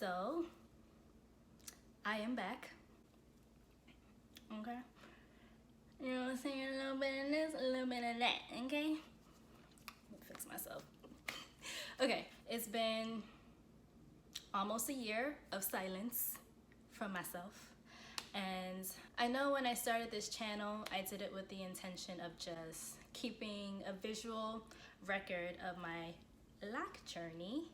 So I am back. Okay. You know what I'm saying? A little bit of this, a little bit of that. Okay. Let me fix myself. Okay. It's been almost a year of silence from myself. And I know when I started this channel, I did it with the intention of just keeping a visual record of my loc journey.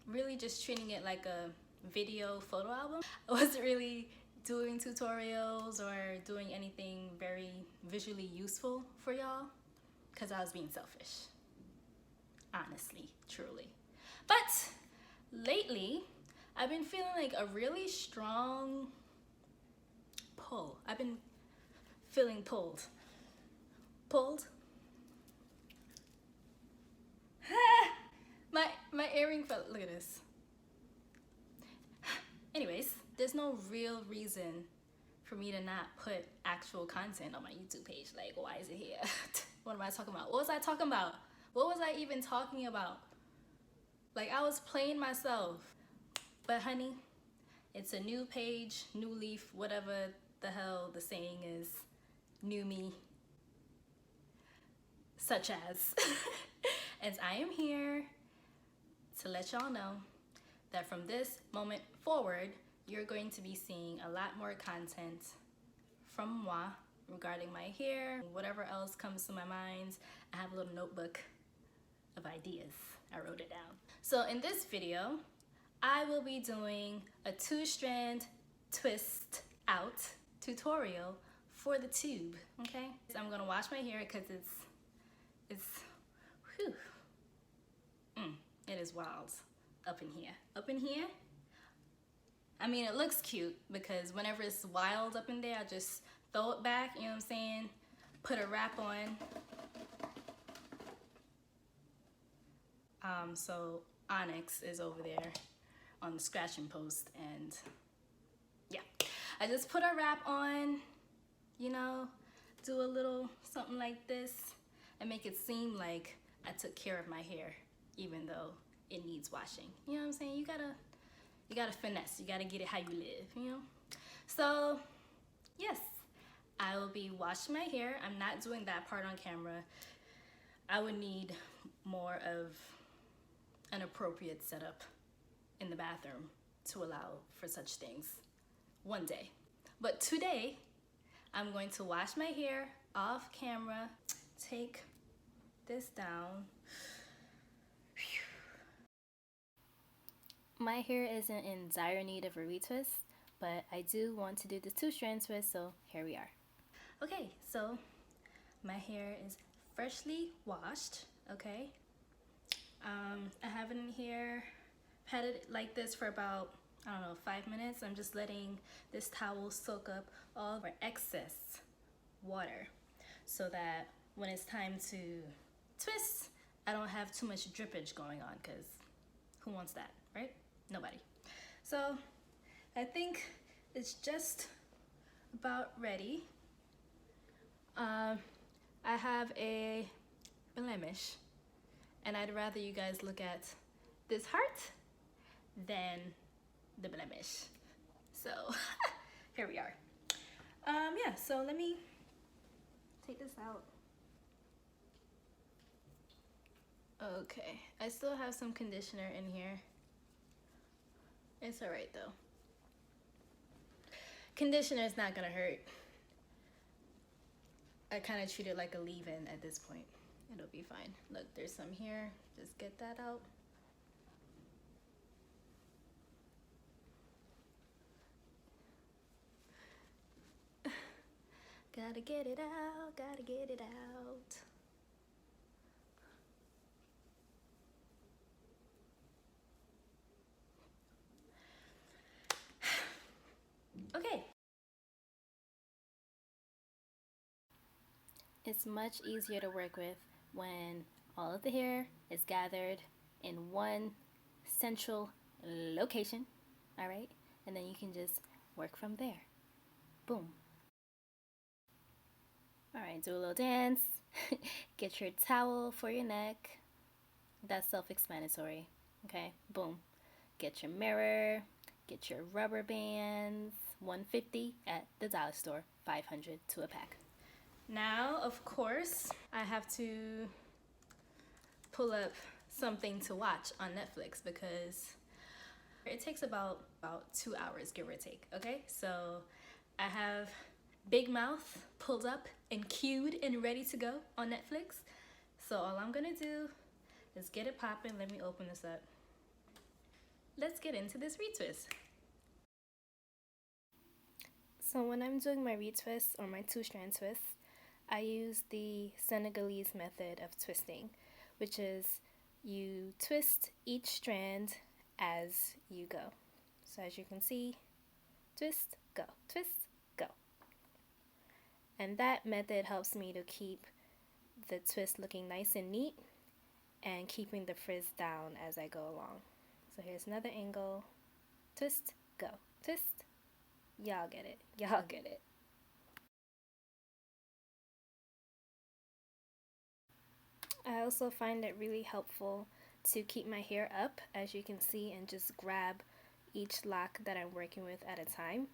Really just treating it like a video photo album. I wasn't really doing tutorials or doing anything very visually useful for y'all because I was being selfish. Honestly, truly. But lately, I've been feeling like a really strong pull. I've been feeling pulled. Pulled? My earring fell. Look at this. Anyways, there's no real reason for me to not put actual content on my YouTube page. Like, why is it here? What am I talking about? What was I talking about? What was I even talking about? Like, I was playing myself. But honey, it's a new page, new leaf, whatever the hell the saying is. New me. Such as. And I am here to let y'all know that from this moment forward, you're going to be seeing a lot more content from moi regarding my hair, whatever else comes to my mind. I have a little notebook of ideas. I wrote it down. So in this video, I will be doing a 2-strand twist out tutorial for the tube, okay? So I'm gonna wash my hair because it's whew. It is wild up in here. Up in here, I mean, it looks cute because whenever it's wild up in there, I just throw it back, you know what I'm saying? Put a wrap on. So Onyx is over there on the scratching post, and yeah, I just put a wrap on, you know, do a little something like this and make it seem like I took care of my hair, even though it needs washing. You know what I'm saying? You gotta finesse. You gotta get it how you live, you know? So yes, I will be washing my hair. I'm not doing that part on camera. I would need more of an appropriate setup in the bathroom to allow for such things one day. But today, I'm going to wash my hair off camera, take this down. My hair isn't in dire need of a retwist, but I do want to do the 2-strand twist, so here we are. Okay, so my hair is freshly washed, okay? I have it in here, had it like this for about, I don't know, 5 minutes. I'm just letting this towel soak up all of our excess water so that when it's time to twist, I don't have too much drippage going on, because who wants that, right? Nobody. So I think it's just about ready. I have a blemish, and I'd rather you guys look at this heart than the blemish. So here we are. Yeah, so let me take this out. Okay, I still have some conditioner in here. It's all right though. Conditioner is not gonna hurt. I kind of treat it like a leave-in at this point. It'll be fine. Look, there's some here. Just get that out. Gotta get it out, gotta get it out. Okay. It's much easier to work with when all of the hair is gathered in one central location, all right? And then you can just work from there. Boom. All right, do a little dance. Get your towel for your neck. That's self-explanatory, okay? Boom. Get your mirror. Get your rubber bands, $150 at the dollar store, $500 to a pack. Now, of course, I have to pull up something to watch on Netflix because it takes about 2 hours, give or take, okay? So I have Big Mouth pulled up and queued and ready to go on Netflix. So all I'm gonna do is get it popping. Let me open this up. Let's get into this retwist. So when I'm doing my retwist or my two-strand twist, I use the Senegalese method of twisting, which is you twist each strand as you go. So as you can see, twist, go, twist, go. And that method helps me to keep the twist looking nice and neat and keeping the frizz down as I go along. So here's another angle, twist, go, twist. Y'all get it, y'all get it. I also find it really helpful to keep my hair up, as you can see, and just grab each lock that I'm working with at a time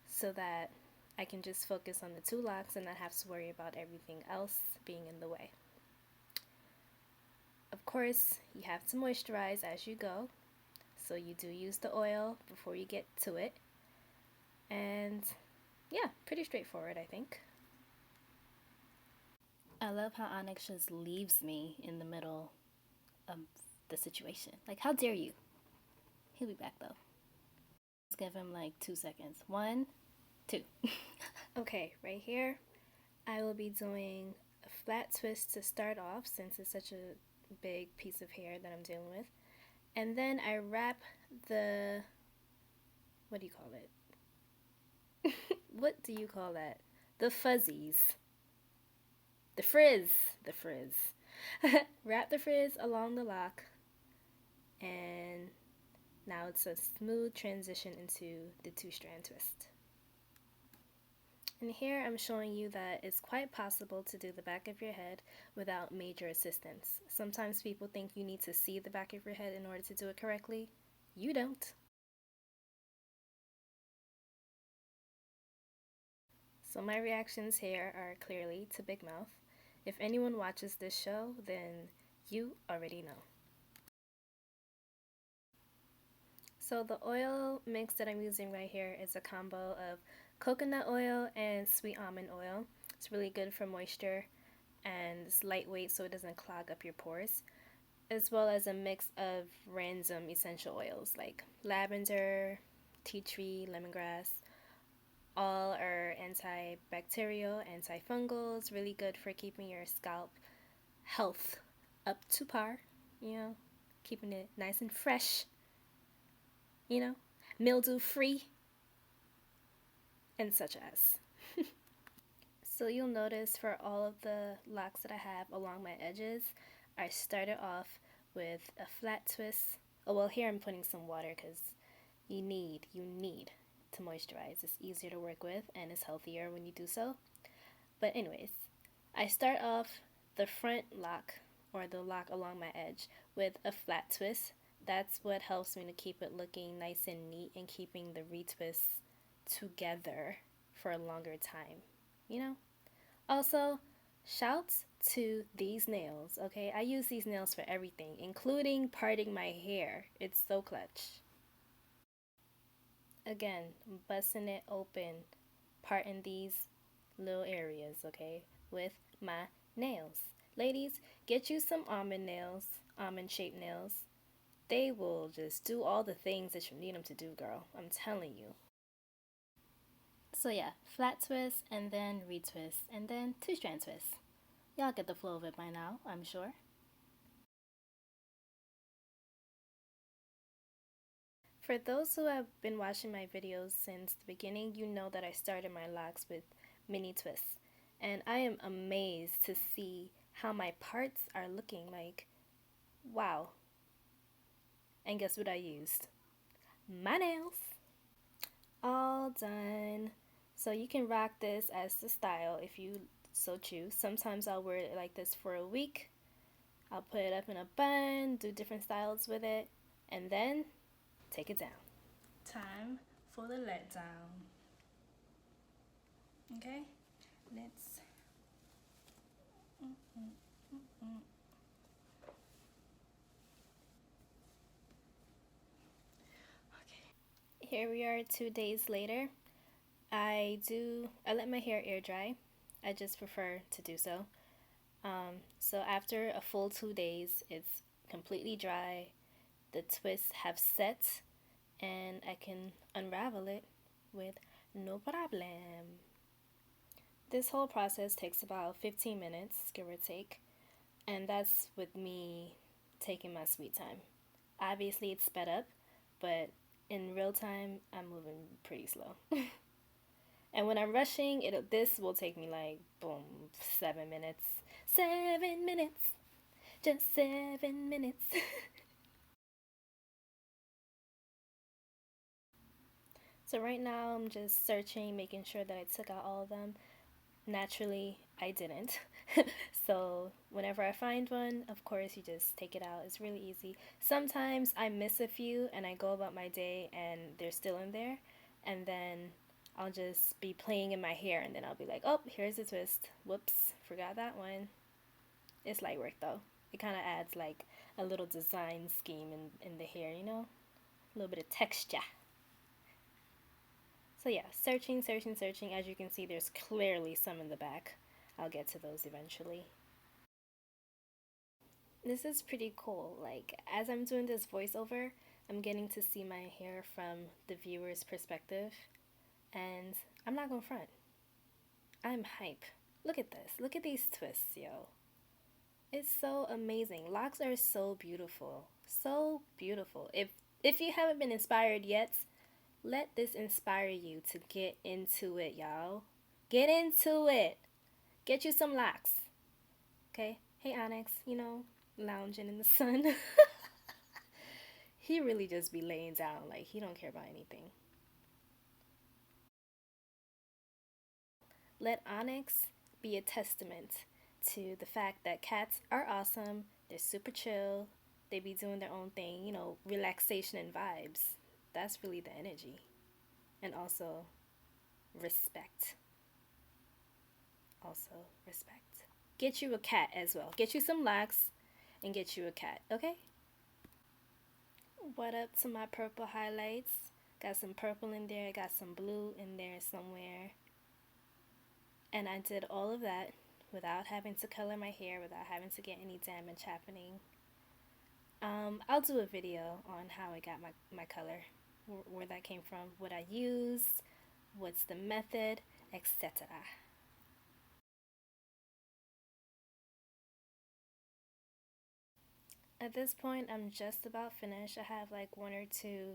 so that I can just focus on the 2 locks and not have to worry about everything else being in the way. Of course, you have to moisturize as you go, so you do use the oil before you get to it. And yeah, pretty straightforward, I think. I love how Onyx just leaves me in the middle of the situation. Like, how dare you? He'll be back though. Let's give him like 2 seconds. 1, 2. Okay, right here, I will be doing a flat twist to start off since it's such a big piece of hair that I'm dealing with. And then I wrap the, what do you call it? What do you call that? The fuzzies. The frizz. Wrap the frizz along the lock, and now it's a smooth transition into the two-strand twist. And here I'm showing you that it's quite possible to do the back of your head without major assistance. Sometimes people think you need to see the back of your head in order to do it correctly. You don't. So my reactions here are clearly to Big Mouth. If anyone watches this show, then you already know. So the oil mix that I'm using right here is a combo of coconut oil and sweet almond oil. It's really good for moisture and it's lightweight so it doesn't clog up your pores, as well as a mix of random essential oils like lavender, tea tree, lemongrass. All are antibacterial, antifungal. It's really good for keeping your scalp health up to par, keeping it nice and fresh, mildew free, and such as. So you'll notice for all of the locks that I have along my edges, I started off with a flat twist. Oh, well, here I'm putting some water because you need to moisturize. It's easier to work with and it's healthier when you do so. But anyways, I start off the front lock, or the lock along my edge, with a flat twist. That's what helps me to keep it looking nice and neat and keeping the retwists together for a longer time, Also, shouts to these nails, okay? I use these nails for everything, including parting my hair. It's so clutch. Again, busting it open, parting these little areas, okay, with my nails. Ladies, get you some almond nails, almond shaped nails. They will just do all the things that you need them to do, girl. I'm telling you. So yeah, flat twist and then retwist and then two-strand twist. Y'all get the flow of it by now, I'm sure. For those who have been watching my videos since the beginning, you know that I started my locks with mini twists. And I am amazed to see how my parts are looking like. Wow. And guess what I used? My nails. All done. So you can rock this as the style if you so choose. Sometimes I'll wear it like this for a week. I'll put it up in a bun, do different styles with it, and then take it down. time for the letdown. Okay, let's okay. Here we are 2 days later. I let my hair air dry. I just prefer to do so. So after a full 2 days, it's completely dry. The twists have set, and I can unravel it with no problem. This whole process takes about 15 minutes, give or take, and that's with me taking my sweet time. Obviously, it's sped up, but in real time, I'm moving pretty slow. And when I'm rushing, this will take me like, boom, 7 minutes. 7 minutes. Just 7 minutes. So right now I'm just searching, making sure that I took out all of them. Naturally, I didn't. So whenever I find one, of course, you just take it out. It's really easy. Sometimes I miss a few and I go about my day and they're still in there. And then I'll just be playing in my hair and then I'll be like, oh, here's a twist. Whoops, forgot that one. It's light work though. It kind of adds like a little design scheme in the hair, you know? A little bit of texture. So yeah, searching. As you can see, there's clearly some in the back. I'll get to those eventually. This is pretty cool. Like, as I'm doing this voiceover, I'm getting to see my hair from the viewer's perspective. And I'm not gonna front. I'm hype. Look at this. Look at these twists, yo. It's so amazing. Locks are so beautiful. So beautiful. If you haven't been inspired yet, let this inspire you to get into it, y'all. Get into it. Get you some locks. Okay? Hey, Onyx, lounging in the sun. He really just be laying down. Like, he don't care about anything. Let Onyx be a testament to the fact that cats are awesome. They're super chill. They be doing their own thing, relaxation and vibes. That's really the energy. And also, respect. Get you a cat as well. Get you some locks and get you a cat, okay? What up to my purple highlights? Got some purple in there, got some blue in there somewhere. And I did all of that without having to color my hair, without having to get any damage happening. I'll do a video on how I got my color, where that came from, what I used, what's the method, etc. At this point, I'm just about finished. I have like one or two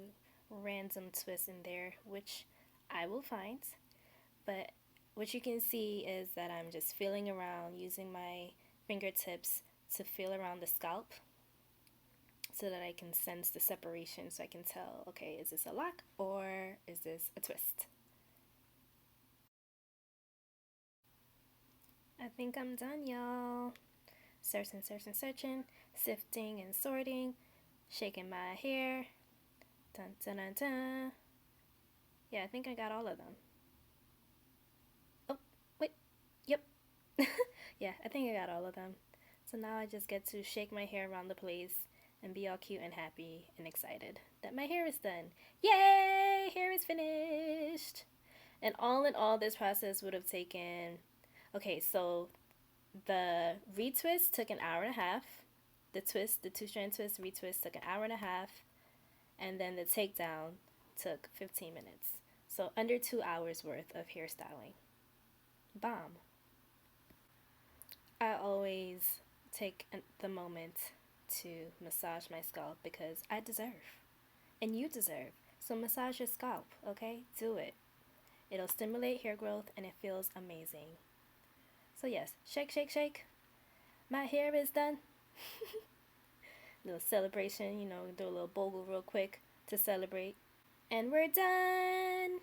random twists in there, which I will find. But what you can see is that I'm just feeling around, using my fingertips to feel around the scalp so that I can sense the separation, so I can tell, okay, is this a lock or is this a twist? I think I'm done, y'all. Searching, sifting and sorting, shaking my hair. Dun dun dun dun. Yeah, I think I got all of them. Oh, wait. Yep. Yeah, I think I got all of them. So now I just get to shake my hair around the place and be all cute and happy and excited that my hair is done. Yay! Hair is finished! And all in all, this process would have taken... Okay, so the retwist took an hour and a half. The two-strand twist retwist took an hour and a half. And then the takedown took 15 minutes. So under 2 hours worth of hairstyling. Bomb. I always take the moment to massage my scalp because I deserve. And you deserve. So massage your scalp, okay? Do it. It'll stimulate hair growth and it feels amazing. So yes, shake, shake, shake. My hair is done. Little celebration, do a little bogle real quick to celebrate. And we're done.